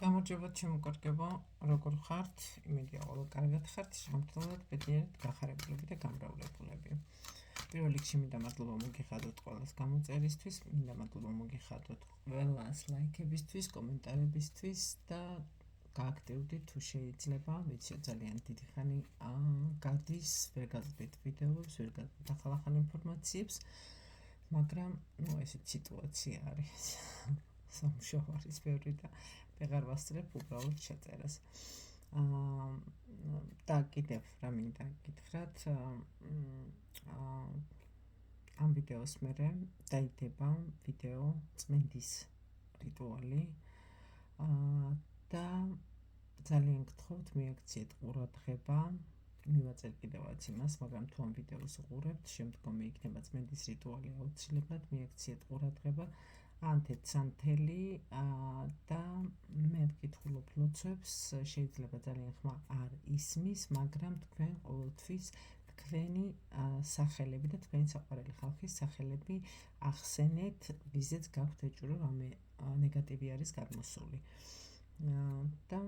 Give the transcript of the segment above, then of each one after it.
გამარჯობა ჩემო როგორ ხართ? იმედია ყველა კარგად ხართ, შემთხვევით ბედნიერად გახარებულები და გამრავლებულები. პირველ რიგში მინდა მადლობა მოგიხადოთ ყველას გამოწერისთვის, მინდა მადლობა მოგიხადოთ ყველას ლაიქებისთვის, კომენტარებისთვის და გააქტიურდით თუ შეიძლება, ვიცი ძალიან დიდი ხანი გადის, ვერ გაზრდით ვიდეოებს, ვერ გაზრდით ახალ ინფორმაციებს, მაგრამ ესეთ სიტუაცია არის. სამშობლო არის ბევრი და ვეღარ ვასწრებ უბრალოდ შეწერას. და კიდევ რა მინდა გითხრათ, ამ ვიდეოს მერე დაიდება ვიდეო წმენდის რიტუალი და ძალიან გთხოვთ მიაქციეთ ყურადღება, მივაწერ კიდევაც იმას, მაგრამ თუ ამ ვიდეოს უყურებთ, შემდგომი იქნება წმენდის რიტუალი აუცილებლად მიაქციეთ ყურადღება ანთეთ სანთელი და მე ვკითხულობ ლოცვებს, შეიძლება ძალიან ხმა არ ისმის, მაგრამ თქვენ ყოველთვის თქვენი სახელები და თქვენი საყვარელი ხალხის სახელები ახსენეთ, ვიზეც გაქვთ ეჭვრო რამე ნეგატივი არის გადმოსული. და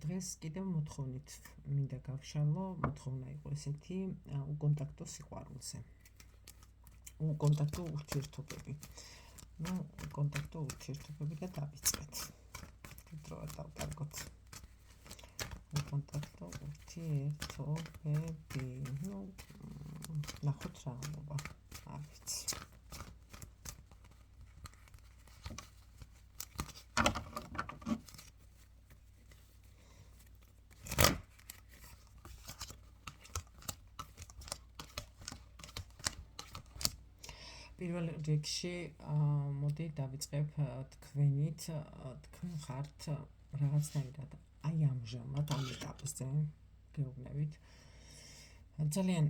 დღეს კიდევ მოთხოვნით მინდა გავშალო, მოთხოვნა იყო ესეთი უკონტაქტო სიყვარულზე. უკონტაქტო ურთიერთობები. კონტაქტო ურთიერთობები და დავიწყეთ. დროა დავტარგოთ. კონტაქტო ურთიერთობები. ნახოთ რა ამბობა. არ ვიცი. პირველ რიგში მოდი დავიწყებ თქვენით, თქვენ ხართ რაღაცნაირად აი ამჟამად ამ ეტაპზე გეუბნებით. ძალიან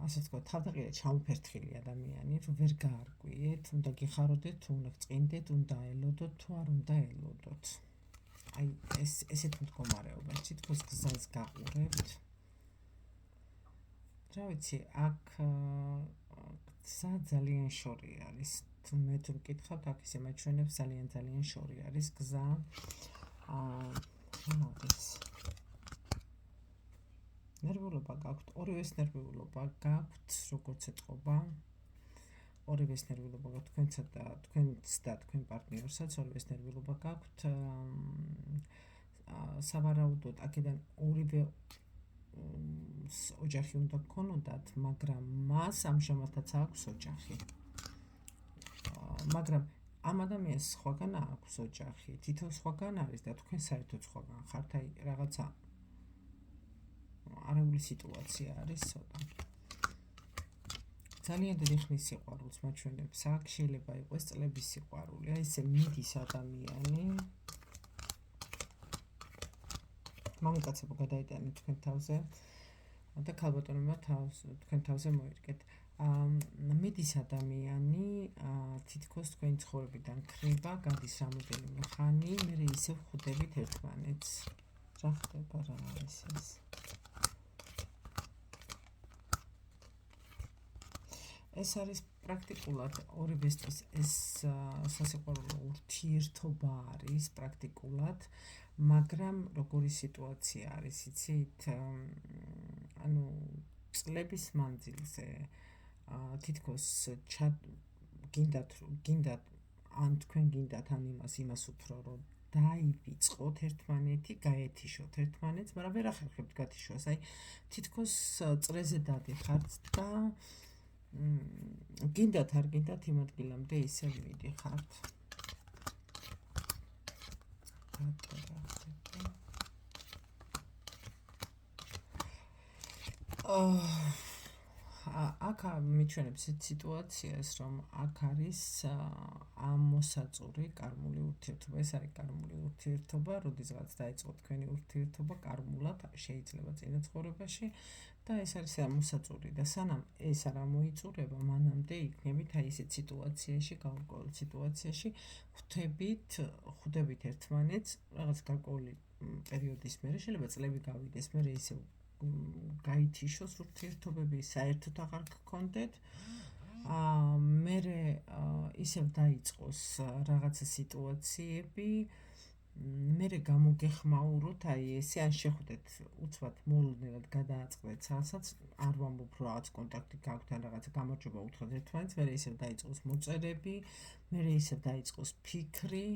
ასე ვთქვათ, თავდაყირა ჩამოფერთხილი ადამიანი, რომ ვერ გაარკვიეთ, უნდა გიხაროდეთ, თუ უნდა წინდეთ, უნდა ელოდოთ, თუ არ უნდა ელოდოთ. აი ესეთ მდგომარეობაში თითქოს გზას გაყურებთ. რა ვიცი, აქ გზა ძალიან შორი არის. მე თუ მკითხავთ, აქ ისე მაჩვენებს ძალიან შორი არის გზა. მოდის. ნერვულობა გაქვთ, ორივეს ნერვულობა გაქვთ, როგორც ეთყობა. ორივეს ნერვულობა გაქვთ, თქვენც და თქვენ პარტნიორსაც ორივეს ნერვულობა გაქვთ. სავარაუდოდ აქედან ორივე ოჯახი უნდა გქონოდათ, მაგრამ მას ამჟამადაც აქვს ოჯახი. მაგრამ ამ ადამიანს სხვაგან აქვს ოჯახი, თითო სხვაგან არის და თქვენ საერთოდ სხვაგან ხართ, აი რაღაცა არეული სიტუაცია არის ცოტა. ძალიან დიდი ხნის სიყვარულს მაჩვენებს აქ, შეიძლება იყოს წლების სიყვარული, აი ესე მიდის ადამიანი. მამაკაცებო გადაიტანეთ თქვენ თავზე და ქალბატონებმა თქვენ თავზე მოერგეთ. მიდის ადამიანი, თითქოს თქვენი ცხოვრებიდან ქრება, გადის რამოდენიმე ხანი, მერე ისევ ხვდებით ერთმანეთს. რა ხდება, რა არის ეს? ეს არის პრაქტიკულად ორივესთვის ეს სასიყვარულო ურთიერთობა არის პრაქტიკულად, მაგრამ როგორი სიტუაცია არის, იცით, ანუ წლების მანძილზე თითქოს გინდათ ან თქვენ გინდათ ან იმას უფრო რომ დაივიწყოთ ერთმანეთი, გაეთიშოთ ერთმანეთს, მაგრამ ვერ ახერხებთ გათიშვას. აი თითქოს წრეზე დადიხართ და გინდათ არ გინდათ იმ ადგილამდე ისე მიდიხართ. აქ მიჩვენებს ეს სიტუაციას, რომ აქ არის ამოსაწური კარმული ურთიერთობა. ეს არის კარმული ურთიერთობა, როდესაც დაიწყო თქვენი ურთიერთობა კარმულად, შეიძლება წინა ცხოვრებაში და ეს არის ამოსაწური და სანამ ეს არ მოიწურება, მანამდე იქნებით აი ესეთ სიტუაციაში, გარკვეულ სიტუაციაში ხვდებით ერთმანეთს რაღაც გარკვეული პერიოდის მერე, შეიძლება წლები გავიდეს, მერე ისე გაითიშოს ურთიერთობები, საერთოდ აღარ გქონდეთ. მერე ისევ დაიწყოს რაღაცა სიტუაციები, მერე გამოგეხმაუროთ, აი ესე ან შეხვდეთ უცბად მოულოდნელად გადააწყდეთ რაღაცას, არ ვამბობ რომ რაღაც კონტაქტი გაქვთ ან რაღაცა გამარჯობა უთხრათ ერთმანეთს, მერე ისევ დაიწყოს მოწერები, მერე ისევ დაიწყოს ფიქრი,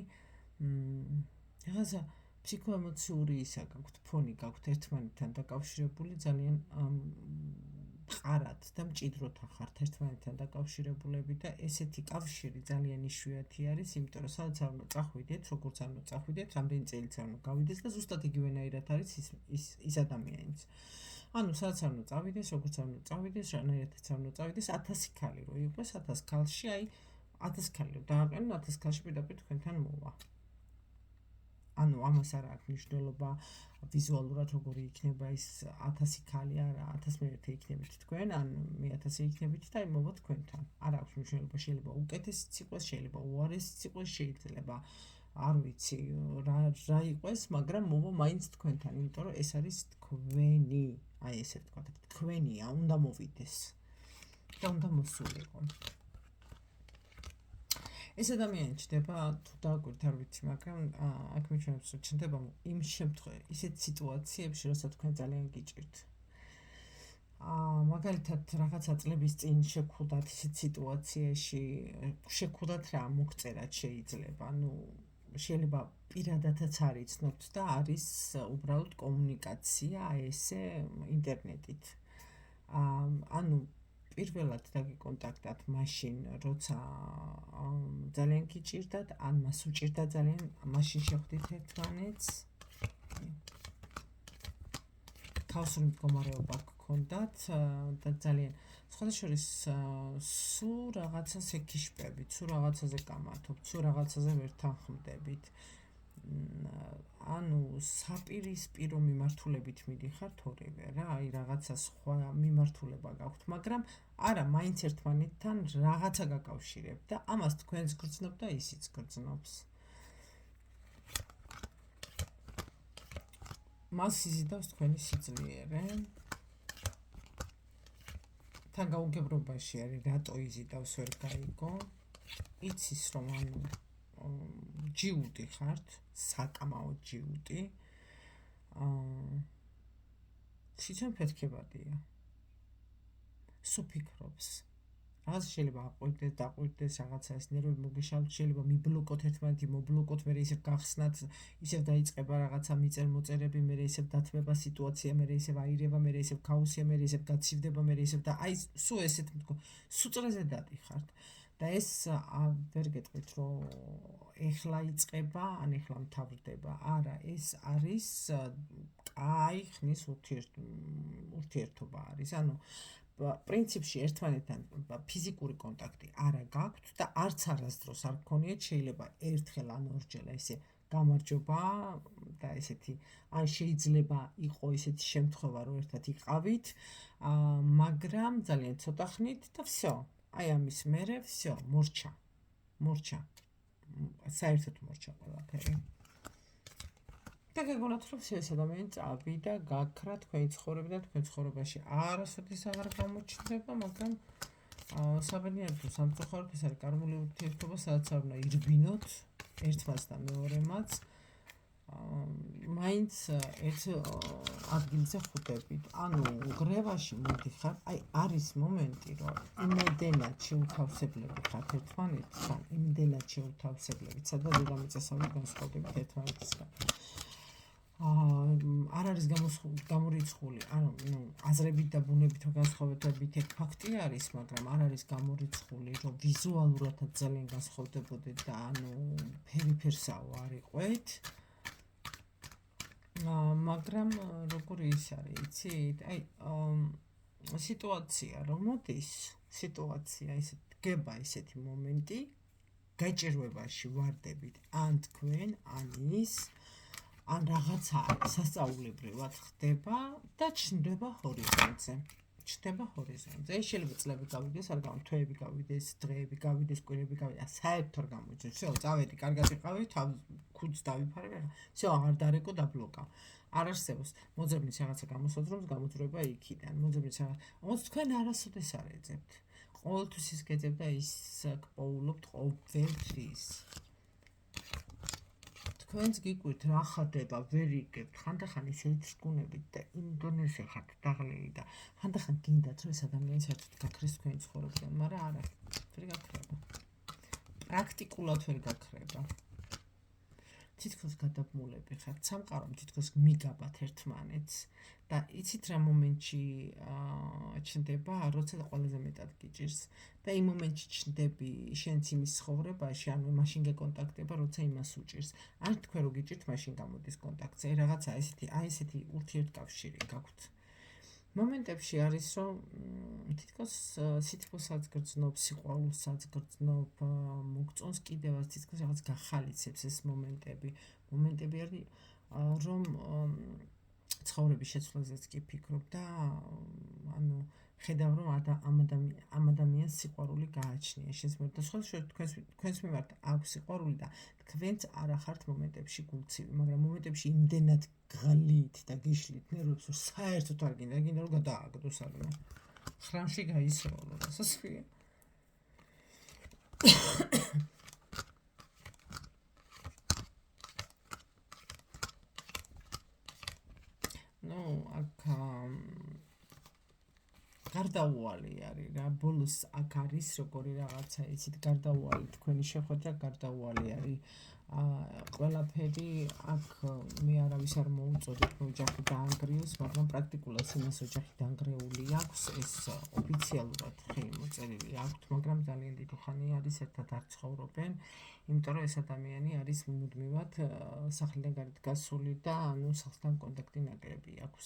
რაღაცა ფსიქოემოციური ისა გაქვთ, ფონი გაქვთ ერთმანეთთან დაკავშირებული, ძალიან მყარად და მჭიდროდ ახართ ერთმანეთთან დაკავშირებულები და ესეთი კავშირი ძალიან იშვიათი არის, იმიტომ რომ სადაც არ უნდა წახვიდეთ, როგორც არ უნდა წახვიდეთ, რამდენი წელიც არ უნდა გავიდეს და ზუსტად იგივენაირად არის ის ადამიანიც. ანუ სადაც არ უნდა წავიდეს, როგორც არ უნდა წავიდეს, რანაირადაც არ უნდა წავიდეს, 1000 ქალი რო იყოს, 1000 ქალში, აი 1000 ქალი რო დააყენო, 1000 ქალში პირდაპირ თქვენთან მოვა. ანუ ამას არ აქვს მნიშვნელობა ვიზუალურად როგორი იქნება ის 1000 ქალი, არა 1001 იქნებით თქვენ, ან მე 1000 იქნებით და მოვა თქვენთან. არ აქვს მნიშვნელობა, შეიძლება უკეთესიც იყოს, შეიძლება უარესიც იყოს, შეიძლება არ ვიცი რა იყოს, მაგრამ მოვა მაინც თქვენთან, იმიტომ რომ ეს არის თქვენი, აი ესე ვთქვათ, თქვენია, უნდა მოვიდეს და უნდა მოსულიყო. ეს ადამიანი ჩნდება თუ დააკვირთ არ ვიცი, მაგრამ აქ მიჩვენებს რომ ჩნდება იმ შემთხვევაში, ისეთ სიტუაციებში, როცა თქვენ ძალიან გიჭირთ. მაგალითად რაღაცა წლების წინ შეგხვდათ ისეთ სიტუაციაში, შეგხვდათ რა მოგწერად შეიძლება, ანუ შეიძლება პირადადაც არ იცნობთ და არის უბრალოდ კომუნიკაცია ესე ინტერნეტით. ანუ პირველად დაგიკონტაქტათ მაშინ, როცა ძალიან გიჭირდათ, ან მას უჭირდა ძალიან, მაშინ შეხვდით ერთმანეთს. თავისუფლ მდგომარეობა გქონდათ და ძალიან სხვადასხვის სულ რაღაცას ეკიშპებით, სულ რაღაცაზე გამართობთ, სულ რაღაცაზე ვერ თანხმდებით. ანუ საპირისპირო მიმართულებით მიდიხართ ორივე რა, აი რაღაცა სხვა მიმართულება გაქვთ, მაგრამ არა, მაინც ერთმანეთთან რაღაცა გაკავშირებთ და ამას თქვენს გრძნობ და ისიც გრძნობს. მას იზიდავს თქვენი სიძლიერე. თან გაუგებრობაში არის, რატო იზიდავს ვერ გაიგო. იცის რომ ანუ ჯიუტი ხართ, საკამაოდ ჯიუტი. სიცოცხლე ფეთქებადია. სუფიქრობს. რაღაც შეიძლება აყვირდეს, დაყვირდეს, რაღაცა ეს ნერვები მოგეშალოთ, შეიძლება მიბლოკოთ ერთმანეთი, მობლოკოთ, მერე ისევ გახსნათ, ისევ დაიწყება რაღაცა მიწერ-მოწერები, მერე ისევ დათმება სიტუაცია, მერე ისევ აირება, მერე ისევ ქაოსია, მერე ისევ გაცივდება, მერე ისევ და აი სულ ესეთ სუწრეზე დადიხართ. და ეს ვერ გეტყვით რომ ეხლა იწყება, ან ეხლა მთავრდება. არა, ეს არის კაი ხნის ურთიერთობა არის. ანუ პრინციპში ერთმანეთთან ფიზიკური კონტაქტი არა გაქვთ და არც არასდროს არ გქონიეთ, შეიძლება ერთხელ ან ორჯერ ესე გამარჯობა და ესეთი, ან შეიძლება იყო ესეთი შემთხვევა, რომ ერთად იყავით, მაგრამ ძალიან ცოტა ხნით და всё. აი ამის მერე всё, მორჩა. საერთოდ მორჩა ყველაფერი. და გეგონათ რომ ეს ადამიანი წავიდა, გაქრა თქვენი ცხოვრება და თქვენ ცხოვრებაში არასოდეს აღარ გამოჩნდება, მაგრამ საბედნიეროდ სამწუხაროდ ეს არის კარმული ურთიერთობა, სადაც არ უნდა ირბინოთ ერთმანეთს და მეორემაც. მაინც ერთ ადგილზე ხვდებით. ანუ გრევაში მოდიხარ, აი არის მომენტი, რომ იმედენად შეუთავსებლები ხართ ერთმანეთთან, იმედენად შეუთავსებლებით, სადაც დედამიწასავით განსხვავდებით ერთმანეთისგან. არ არის გამორიცხული, ანუ აზრებით და ბუნებით განსხვავებით ეგ ფაქტი არის, მაგრამ არ არის გამორიცხული, რომ ვიზუალურადაც ძალიან განსხვავდებოდეთ და ანუ ფერიფერსაო არ იყვეთ. მაგრამ როგორი ის არის, იცით? აი სიტუაცია რომ მოდის, სიტუაცია ისე დგება ესეთი მომენტი, გაჭირვებაში ვარდებით ან თქვენ, ან ის, ან რაღაცა სასწაულებრივად ხდება და ჩნდება ჰორიზონტზე. ეს შეიძლება წლები გავიდეს, არ გავა თვეები გავიდეს, დღეები გავიდეს, კვირები გავიდეს, საერთოდ არ გამოიწვევს. всё, წავედი, კარგად იყავი, ქუდს დავიფარე, всё, აღარ დარეკო და ბლოკა. არ არსებობს. მოძებნის რაღაცა გამოსაზრდოს, გამოძრება იქიდან. მოძებნის რაღაც, თქვენ არასოდეს არ ეძებთ. ყოველთვის ის გეძებდა, ის გპოულობთ ყოველთვის. თქვენს გიკვირთ რა ხდება, ვერ იგებთ, ხანდახან ისეთი წკუნებით და იმდონეზე ხართ დაღლილი და ხანდახან გინდათ რომ ეს ადამიანი საერთოდ გაქრეს თქვენი ცხოვრებიდან, მაგრამ არა, ვერ გაქრება. პრაქტიკულად ვერ გაქრება. თითქოს გადაბმულები ხართ, სამყარომ თითქოს მიგაბათ ერთმანეთს და იცით რა მომენტში ჩნდება, როცა ყველაზე მეტად გიჭირს და იმ მომენტში ჩნდები შენც იმის ცხოვრებაში, ანუ მაშინ გეკონტაქტება, როცა იმას უჭირს. ან თქვენ რო გიჭირთ, მაშინ გამოდის კონტაქტზე, რაღაცა ესეთი ურთიერთკავშირი გაქვთ. მომენტებში არის რომ თითქოს სითბოსაც გრძნობ, სიყვარულსაც გრძნობ, მოგწონს კიდევაც თითქოს რაღაც გახალიცებს ეს მომენტები არის რომ ცხოვრების შეცვლაზეც კი ფიქრობ და ანუ ხედავ რომ ამ ადამიანს სიყვარული გააჩნია შენს მიმართ და სხვა თქვენს მიმართ აქვს სიყვარული და თქვენც არ ახართ მომენტებში გულცივი, მაგრამ მომენტებში იმდენად გღლით და გიშლით ნერვებს რომ საერთოდ არ გინდა რომ გადააგდო საგნო. ხრამში გაისროლო და სასწრია. აქ გარდაუვალი არის რა, ბოლოს აქ არის როგორი რაღაცა, იცით, გარდაუვალი თქვენი შეხვედრა გარდაუვალი არის. ყველაფერი აქ მე არავის არ მოუწოდებ რომ ოჯახი დაანგრიოს, მაგრამ პრაქტიკულად იმას ოჯახი დანგრეული აქვს, ეს ოფიციალურად ხელი მოწერილი აქვთ, მაგრამ ძალიან დიდი ხანი არის ერთად არ ცხოვრობენ, იმიტომ რომ ეს ადამიანი არის მუდმივად სახლიდან გარეთ გასული და ანუ სახლთან კონტაქტი ნაკლები აქვს.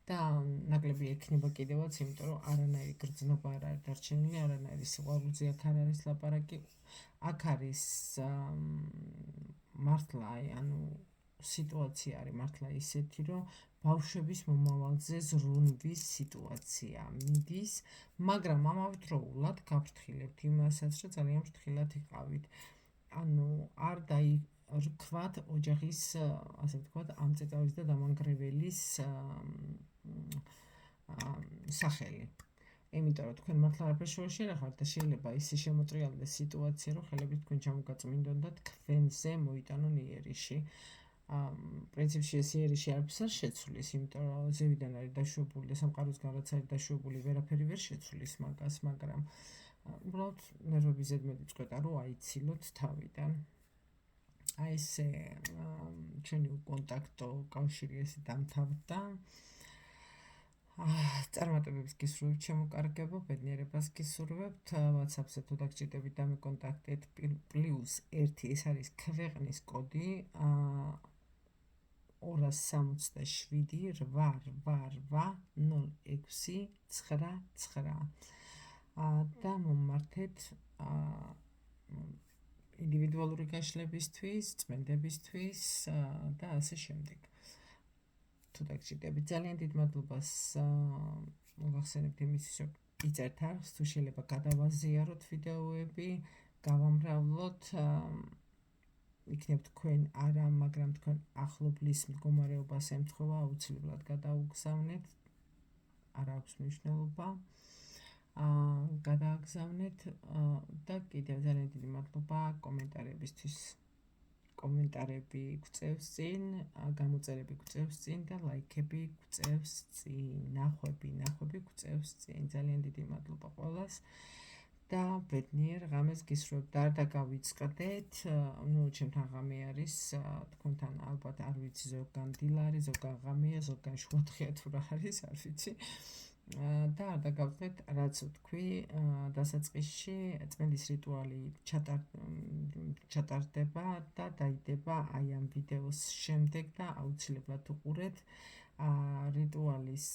და ნაკლები ექნება კიდევაც, იმიტომ რომ არანაირი გრძნობა არ არის დარჩენილი, არანაირი სიყვარულზე აქ არ არის ლაპარაკი. აქ არის მართლა ანუ სიტუაცია არის მართლა ისეთი, რომ ბავშვების მომავალზე ზრუნვის სიტუაცია მიდის, მაგრამ ამავდროულად გაფრთხილებთ იმასაც, რომ ძალიან ფრთხილად იყავით. ანუ არ დაირქვათ ოჯახის, ასე ვთქვათ, ამწეწავის და დამანგრეველის სახელი. იმიტომ რომ თქვენ მართლა არაფერს შორში არ ხართ და შეიძლება ისე შემოწრიალდეს სიტუაცია, რომ ხელები თქვენ ჩამოგაწმინდონ და თქვენზე მოიტანონ იერიში. პრინციპში ეს იერიში არაფერს არ შეცვლის, იმიტომ რომ ზევიდან არის დაშვებული და სამყაროსგან რაც არის დაშვებული, ვერაფერი ვერ შეცვლის მაგას, მაგრამ უბრალოდ ნერვები ზედმეტი წყვეტა რომ აიცილოთ თავიდან. აი ესე ჩვენი უკონტაქტო კავშირი ესე დამთავრდა. წარმატებებს გისურვებთ შემოკარგებო, ბედნიერებას გისურვებთ. WhatsApp-ზე თუ დაგჭირდებით დამეკონტაქტეთ +1 ეს არის ქვეყნის კოდი 267 8880699 და მომმართეთ ინდივიდუალური გაშლებისთვის, წმენდებისთვის და ასე შემდეგ. თუ დაგჭირდებით, ძალიან დიდ მადლობას მოგახსენებთ იმისთვის, რომ იწერთ არხს, თუ შეიძლება გადავაზიაროთ ვიდეოები, გავამრავლოთ, იქნებ თქვენ არა, მაგრამ თქვენ ახლობლის მდგომარეობას ემთხვევა, აუცილებლად გადაუგზავნეთ, არ აქვს მნიშვნელობა. გადააგზავნეთ და კიდევ ძალიან დიდი მადლობა კომენტარებისთვის. კომენტარები გვწევს წინ, გამოწერები გვწევს წინ და ლაიქები გვწევს წინ, ნახვები გვწევს წინ. ძალიან დიდი მადლობა ყველას და ბედნიერ ღამეს გისურვებთ და არ დაგავიწყდეთ, ჩემთან ღამე არის, თქვენთან ალბათ არ ვიცი, ზოგან დილარი, ზოგან ღამეა, ზოგან შუადღეა თუ რა არის, არ ვიცი. და არ დაგავიწყდეთ, რაც ვთქვი, დასაწყისში წმენდის რიტუალი ჩატარდება და დაიდება აი ამ ვიდეოს შემდეგ და აუცილებლად უყურეთ. რიტუალის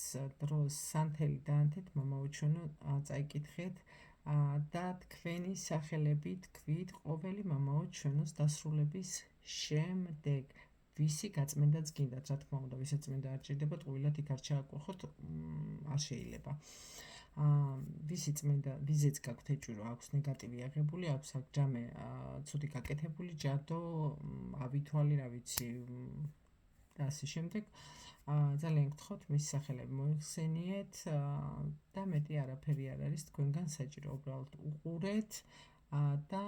დროს სანთელი დაანთეთ, მამაოჩვენო წაიკითხეთ და თქვენი სახელები თქვით ყოველი მამაოჩვენოს დასრულების შემდეგ. ვისი გაწმენდაც გინდათ, რა თქმა უნდა, ვისაც წმენდა არ ჭირდებათ, ყოველად იქ არ ჩააკუხოთ, არ შეიძლება. ვისი წმენდა, ვიზეც გაქვთ ეჭვი, აქვს ნეგატივი აღებული, აქვს აქ ჯამე ცუდი გაკეთებული, ჯადო, ავითვალი, რა ვიცი და ასე შემდეგ. ძალიან გთხოვთ, მის სახელები მოიხსენიეთ და მეტი არაფერი არ არის თქვენგან საჭირო, უბრალოდ უყურეთ და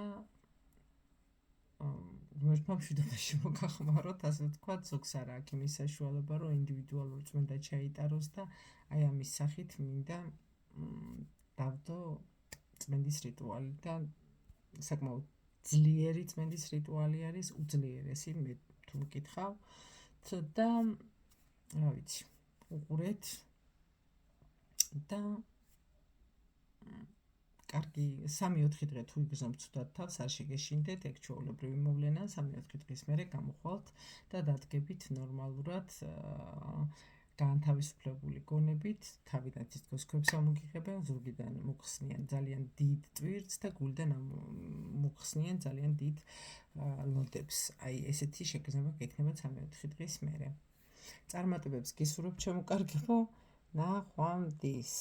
ღმერთმა მშვიდობაში მოგახმაროთ, ასე ვთქვათ, ზოგს არა აქვს იმის საშუალება, რომ ინდივიდუალური წმენდა ჩაიტაროს და აი ამის სახით მინდა დავდო წმენდის რიტუალი და საკმაოდ ძლიერი წმენდის რიტუალი არის, უძლიერესი, მე თუ მკითხავ და რა ვიცი, უყურეთ და კარგი 3-4 დღე თუ იგრძნობთ ცუდად თავს, არ შეგეშინდეთ, ეგ ჩვეულებრივი მოვლენა, 3-4 დღის მერე გამოხვალთ და დადგებით ნორმალურად განთავისუფლებული გონებით, თავიდან თითქოს ქვებს ამოგიღებენ, ზურგიდან მოხსნიან ძალიან დიდ ტვირთს და გულიდან მოხსნიან ძალიან დიდ ლოდებს. აი ესეთი შეგრძნება გექნება 3-4 დღის მერე. წარმატებებს გისურვებ ჩემო კარგებო, ნახვამდის.